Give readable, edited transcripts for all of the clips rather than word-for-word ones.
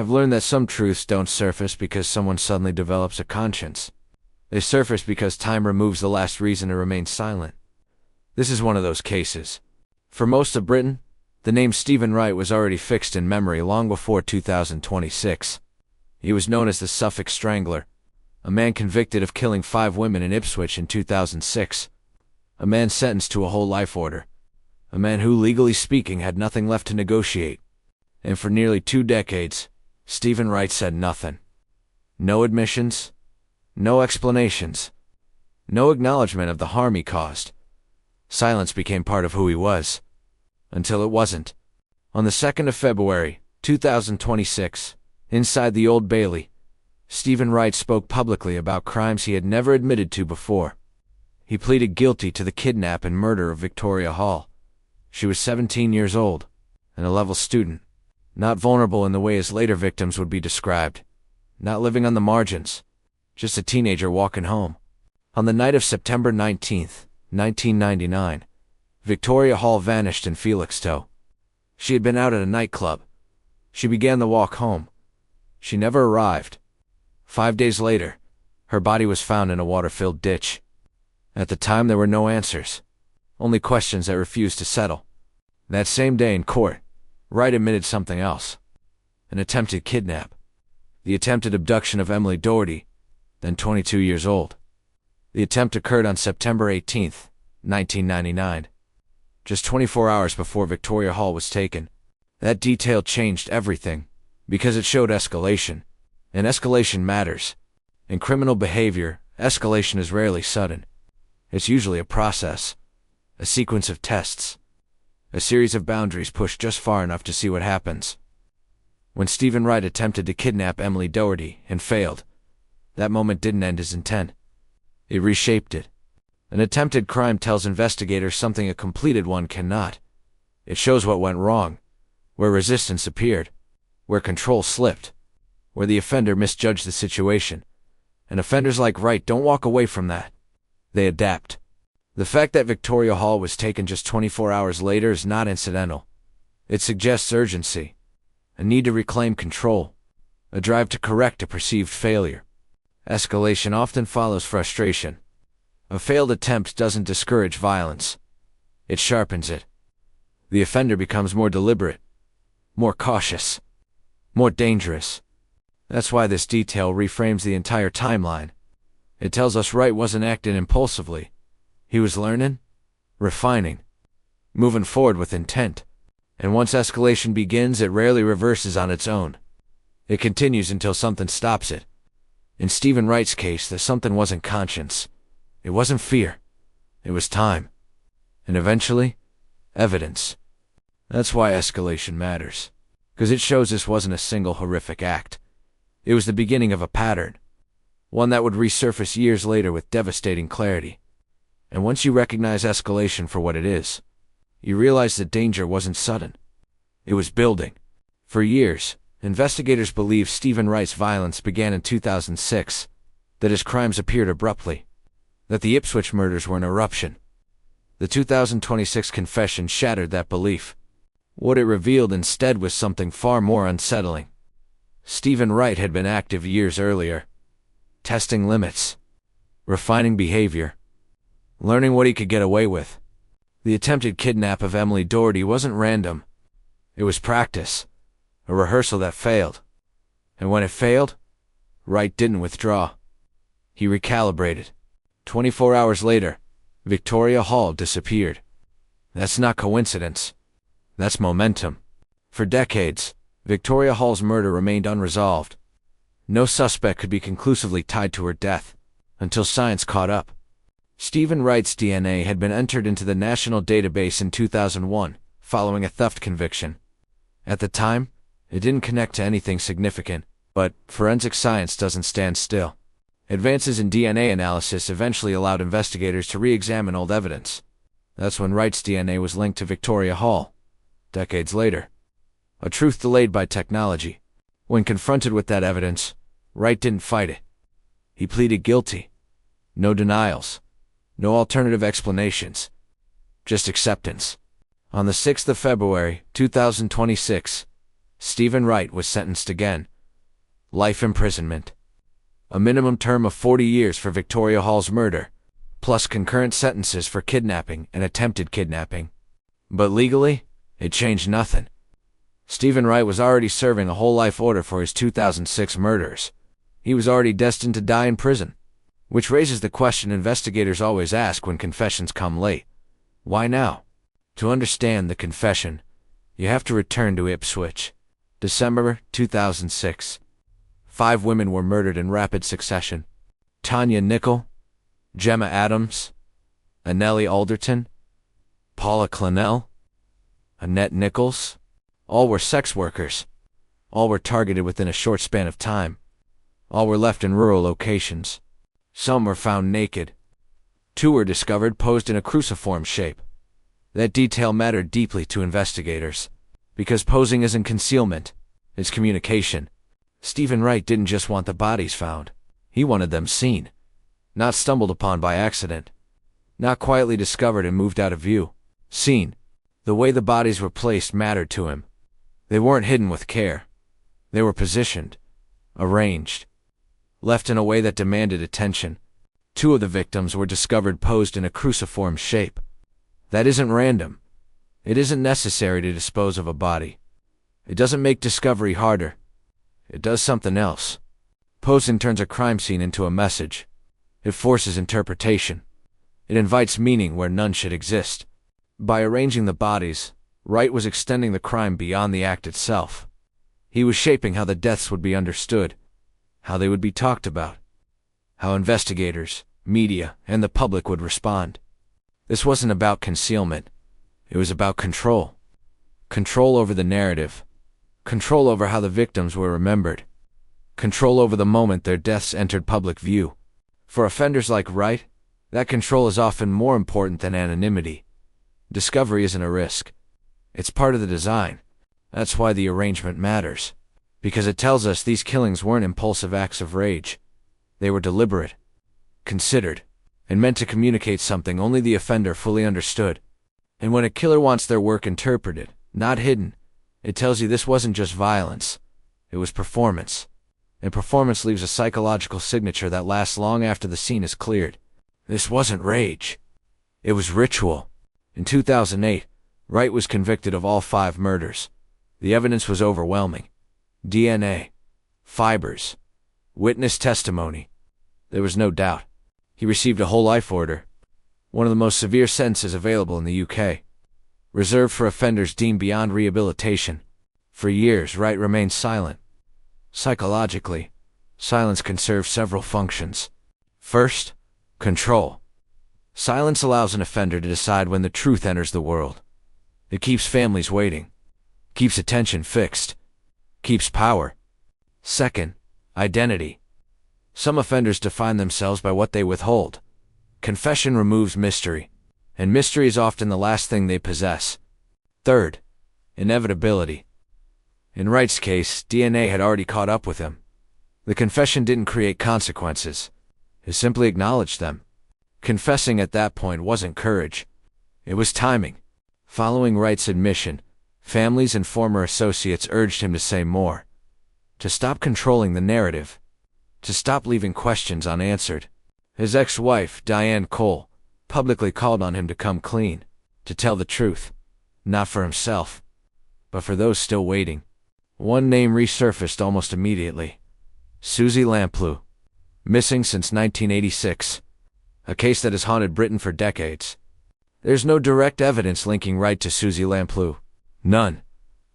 I've learned that some truths don't surface because someone suddenly develops a conscience. They surface because time removes the last reason to remain silent. This is one of those cases. For most of Britain, the name Steven Wright was already fixed in memory long before 2026. He was known as the Suffolk Strangler, a man convicted of killing 5 women in Ipswich in 2006, a man sentenced to a whole life order, a man who, legally speaking, had nothing left to negotiate. And for nearly 2 decades, Steven Wright said nothing. No admissions, no explanations, no acknowledgement of the harm he caused. Silence became part of who he was. Until it wasn't. On the 2nd of February, 2026, inside the Old Bailey, Steven Wright spoke publicly about crimes he had never admitted to before. He pleaded guilty to the kidnap and murder of Victoria Hall. She was 17 years old, and a level student, not vulnerable in the way his later victims would be described, not living on the margins, just a teenager walking home. On the night of September 19th, 1999, Victoria Hall vanished in Felixstowe. She had been out at a nightclub. She began the walk home. She never arrived. 5 days later, her body was found in a water-filled ditch. At the time, there were no answers, only questions that refused to settle. That same day in court, Wright admitted something else: an attempted kidnap, the attempted abduction of Emily Doherty, then 22 years old. The attempt occurred on September 18th, 1999, just 24 hours before Victoria Hall was taken. That detail changed everything, because it showed escalation. And escalation matters. In criminal behavior, escalation is rarely sudden. It's usually a process, a sequence of tests, a series of boundaries pushed just far enough to see what happens. When Steven Wright attempted to kidnap Emily Doherty and failed, that moment didn't end his intent. It reshaped it. An attempted crime tells investigators something a completed one cannot. It shows what went wrong, where resistance appeared, where control slipped, where the offender misjudged the situation. And offenders like Wright don't walk away from that. They adapt. The fact that Victoria Hall was taken just 24 hours later is not incidental. It suggests urgency, a need to reclaim control, a drive to correct a perceived failure. Escalation often follows frustration. A failed attempt doesn't discourage violence. It sharpens it. The offender becomes more deliberate, more cautious, more dangerous. That's why this detail reframes the entire timeline. It tells us Wright wasn't acting impulsively. He was learning, refining, moving forward with intent. And once escalation begins, it rarely reverses on its own. It continues until something stops it. In Steven Wright's case, the something wasn't conscience. It wasn't fear. It was time. And eventually, evidence. That's why escalation matters. Because it shows this wasn't a single horrific act. It was the beginning of a pattern. One that would resurface years later with devastating clarity. And once you recognize escalation for what it is, you realize the danger wasn't sudden. It was building. For years, investigators believed Steven Wright's violence began in 2006, that his crimes appeared abruptly, that the Ipswich murders were an eruption. The 2026 confession shattered that belief. What it revealed instead was something far more unsettling. Steven Wright had been active years earlier, testing limits, refining behavior, learning what he could get away with. The attempted kidnap of Emily Doherty wasn't random. It was practice, a rehearsal that failed. And when it failed, Wright didn't withdraw. He recalibrated. 24 hours later, Victoria Hall disappeared. That's not coincidence. That's momentum. For decades, Victoria Hall's murder remained unresolved. No suspect could be conclusively tied to her death, until science caught up. Steven Wright's DNA had been entered into the national database in 2001, following a theft conviction. At the time, it didn't connect to anything significant, but forensic science doesn't stand still. Advances in DNA analysis eventually allowed investigators to re-examine old evidence. That's when Wright's DNA was linked to Victoria Hall. Decades later. A truth delayed by technology. When confronted with that evidence, Wright didn't fight it. He pleaded guilty. No denials. No alternative explanations. Just acceptance. On the 6th of February, 2026, Steven Wright was sentenced again, life imprisonment. A minimum term of 40 years for Victoria Hall's murder, plus concurrent sentences for kidnapping and attempted kidnapping. But legally, it changed nothing. Steven Wright was already serving a whole life order for his 2006 murders. He was already destined to die in prison. Which raises the question investigators always ask when confessions come late. Why now? To understand the confession, you have to return to Ipswich. December 2006. 5 women were murdered in rapid succession. Tanya Nicol, Gemma Adams, Anneli Alderton, Paula Clennell, Annette Nichols. All were sex workers. All were targeted within a short span of time. All were left in rural locations. Some were found naked. 2 were discovered posed in a cruciform shape. That detail mattered deeply to investigators, because posing isn't concealment, it's communication. Steven Wright didn't just want the bodies found. He wanted them seen. Not stumbled upon by accident. Not quietly discovered and moved out of view. Seen. The way the bodies were placed mattered to him. They weren't hidden with care. They were positioned, arranged, left in a way that demanded attention. 2 of the victims were discovered posed in a cruciform shape. That isn't random. It isn't necessary to dispose of a body. It doesn't make discovery harder. It does something else. Posing turns a crime scene into a message. It forces interpretation. It invites meaning where none should exist. By arranging the bodies, Wright was extending the crime beyond the act itself. He was shaping how the deaths would be understood, how they would be talked about, how investigators, media, and the public would respond. This wasn't about concealment. It was about control. Control over the narrative. Control over how the victims were remembered. Control over the moment their deaths entered public view. For offenders like Wright, that control is often more important than anonymity. Discovery isn't a risk. It's part of the design. That's why the arrangement matters. Because it tells us these killings weren't impulsive acts of rage. They were deliberate, considered, and meant to communicate something only the offender fully understood. And when a killer wants their work interpreted, not hidden, it tells you this wasn't just violence. It was performance. And performance leaves a psychological signature that lasts long after the scene is cleared. This wasn't rage. It was ritual. In 2008, Wright was convicted of all 5 murders. The evidence was overwhelming. DNA, fibers, witness testimony. There was no doubt. He received a whole life order, one of the most severe sentences available in the UK, reserved for offenders deemed beyond rehabilitation. For years, Wright remained silent. Psychologically, silence can serve several functions. First, control. Silence allows an offender to decide when the truth enters the world. It keeps families waiting, keeps attention fixed, keeps power. Second, identity. Some offenders define themselves by what they withhold. Confession removes mystery, and mystery is often the last thing they possess. Third, inevitability. In Wright's case, DNA had already caught up with him. The confession didn't create consequences. It simply acknowledged them. Confessing at that point wasn't courage. It was timing. Following Wright's admission, families and former associates urged him to say more, to stop controlling the narrative, to stop leaving questions unanswered. His ex-wife, Diane Cole, publicly called on him to come clean, to tell the truth, not for himself, but for those still waiting. One name resurfaced almost immediately: Susie Lamplugh, missing since 1986, a case that has haunted Britain for decades. There's no direct evidence linking Wright to Susie Lamplugh. None.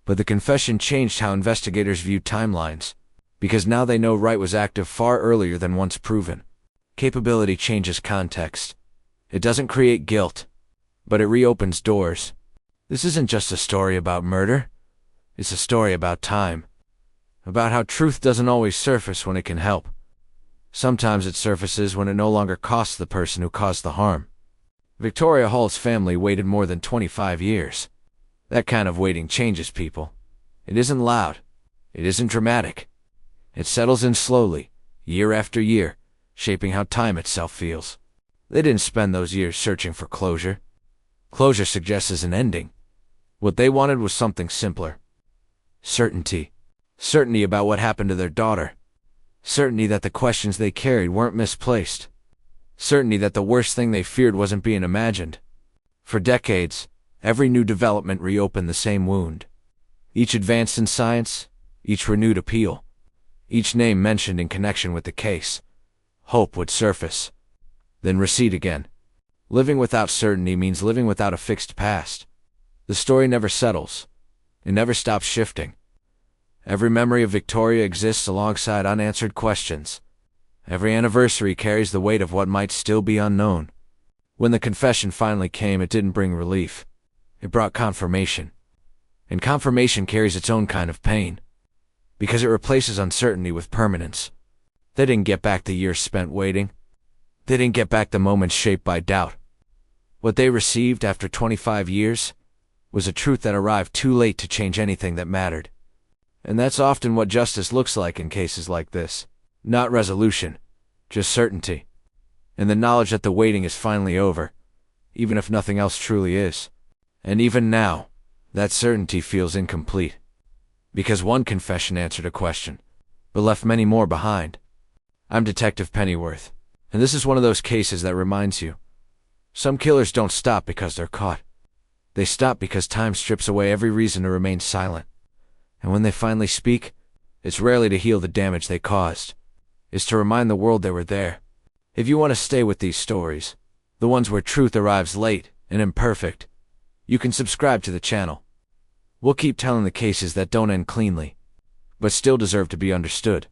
But the confession changed how investigators viewed timelines, because now they know Wright was active far earlier than once proven. Capability changes context. It doesn't create guilt, but it reopens doors. This isn't just a story about murder. It's a story about time. About how truth doesn't always surface when it can help. Sometimes it surfaces when it no longer costs the person who caused the harm. Victoria Hall's family waited more than 25 years. That kind of waiting changes people. It isn't loud. It isn't dramatic. It settles in slowly, year after year, shaping how time itself feels. They didn't spend those years searching for closure. Closure suggests an ending. What they wanted was something simpler. Certainty. Certainty about what happened to their daughter. Certainty that the questions they carried weren't misplaced. Certainty that the worst thing they feared wasn't being imagined. For decades, every new development reopened the same wound. Each advance in science, each renewed appeal, each name mentioned in connection with the case. Hope would surface, then recede again. Living without certainty means living without a fixed past. The story never settles. It never stops shifting. Every memory of Victoria exists alongside unanswered questions. Every anniversary carries the weight of what might still be unknown. When the confession finally came, it didn't bring relief. It brought confirmation. And confirmation carries its own kind of pain, because it replaces uncertainty with permanence. They didn't get back the years spent waiting. They didn't get back the moments shaped by doubt. What they received after 25 years was a truth that arrived too late to change anything that mattered. And that's often what justice looks like in cases like this. Not resolution, just certainty. And the knowledge that the waiting is finally over, even if nothing else truly is. And even now, that certainty feels incomplete. Because one confession answered a question, but left many more behind. I'm Detective Pennyworth, and this is one of those cases that reminds you. Some killers don't stop because they're caught. They stop because time strips away every reason to remain silent. And when they finally speak, it's rarely to heal the damage they caused. It's to remind the world they were there. If you want to stay with these stories, the ones where truth arrives late and imperfect, you can subscribe to the channel. We'll keep telling the cases that don't end cleanly, but still deserve to be understood.